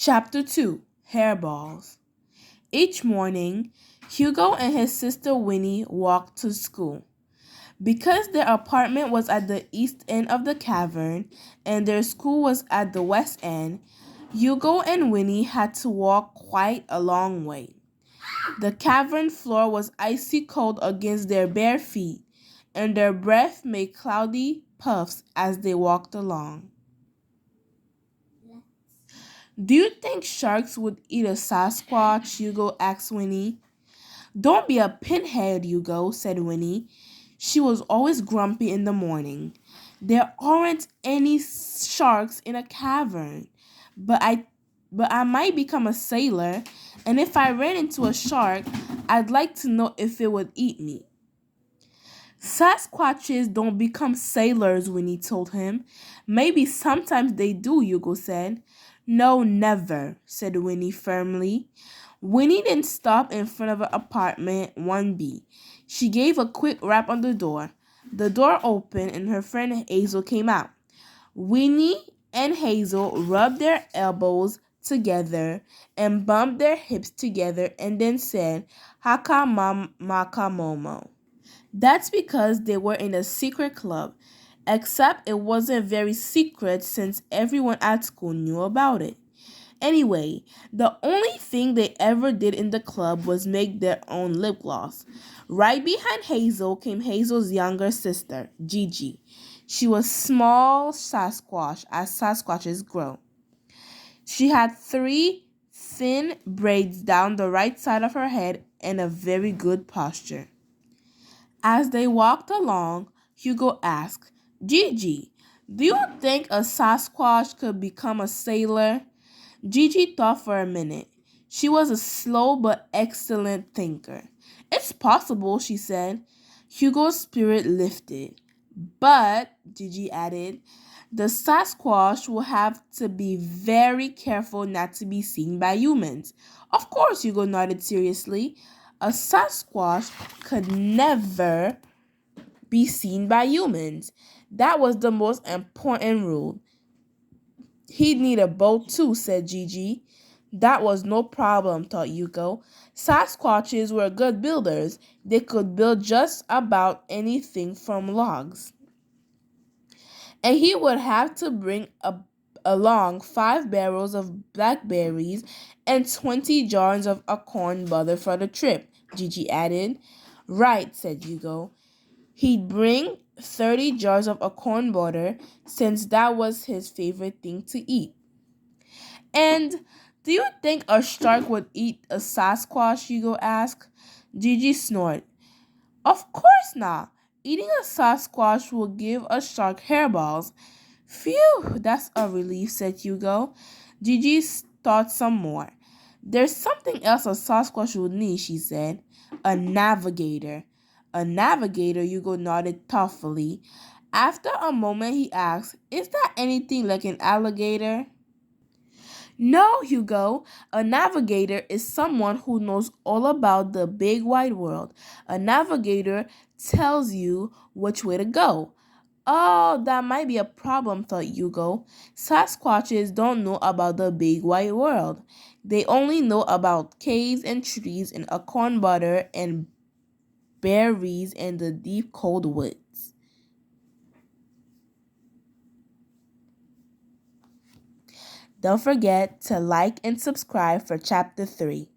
Chapter 2 Hairballs. Each morning, Hugo and his sister Winnie walked to school. Because their apartment was at the east end of the cavern and their school was at the west end, Hugo and Winnie had to walk quite a long way. The cavern floor was icy cold against their bare feet, and their breath made cloudy puffs as they walked along. Do you think sharks would eat a Sasquatch? Hugo asked Winnie. Don't be a pinhead, Hugo, said Winnie. She was always grumpy in the morning. There aren't any sharks in a cavern, but I might become a sailor, and if I ran into a shark, I'd like to know if it would eat me. Sasquatches don't become sailors, Winnie told him. Maybe sometimes they do, Hugo said. No, never, said Winnie firmly. Winnie didn't stop in front of apartment 1B. She gave a quick rap on the door. The door opened and her friend Hazel came out. Winnie and Hazel rubbed their elbows together and bumped their hips together and then said, Haka Maka Momo. That's because they were in a secret club, except it wasn't very secret since everyone at school knew about it. Anyway, the only thing they ever did in the club was make their own lip gloss. Right behind Hazel came Hazel's younger sister, Gigi. She was small Sasquatch, as Sasquatches grow. She had 3 thin braids down the right side of her head and a very good posture. As they walked along, Hugo asked, Gigi, do you think a Sasquatch could become a sailor? Gigi thought for a minute. She was a slow but excellent thinker. It's possible, she said. Hugo's spirit lifted. But, Gigi added, the Sasquatch will have to be very careful not to be seen by humans. Of course, Hugo nodded seriously. A Sasquatch could never be seen by humans. That was the most important rule. He'd need a boat too, said Gigi. That was no problem, thought Hugo. Sasquatches were good builders. They could build just about anything from logs. And he would have to bring along 5 barrels of blackberries and 20 jars of acorn butter for the trip, Gigi added. Right, said Hugo. He'd bring 30 jars of acorn butter since that was his favorite thing to eat. And do you think a shark would eat a Sasquatch? Hugo asked. Gigi snorted. Of course not. Eating a Sasquatch will give a shark hairballs. Phew, that's a relief, said Hugo. Gigi thought some more. There's something else a Sasquatch would need, she said. A navigator. A navigator, Hugo nodded thoughtfully. After a moment, he asked, Is that anything like an alligator? No, Hugo. A navigator is someone who knows all about the big wide world. A navigator tells you which way to go. Oh, that might be a problem, thought Hugo. Sasquatches don't know about the big wide world. They only know about caves and trees and acorn butter and berries and the deep cold woods. Don't forget to like and subscribe for Chapter 3.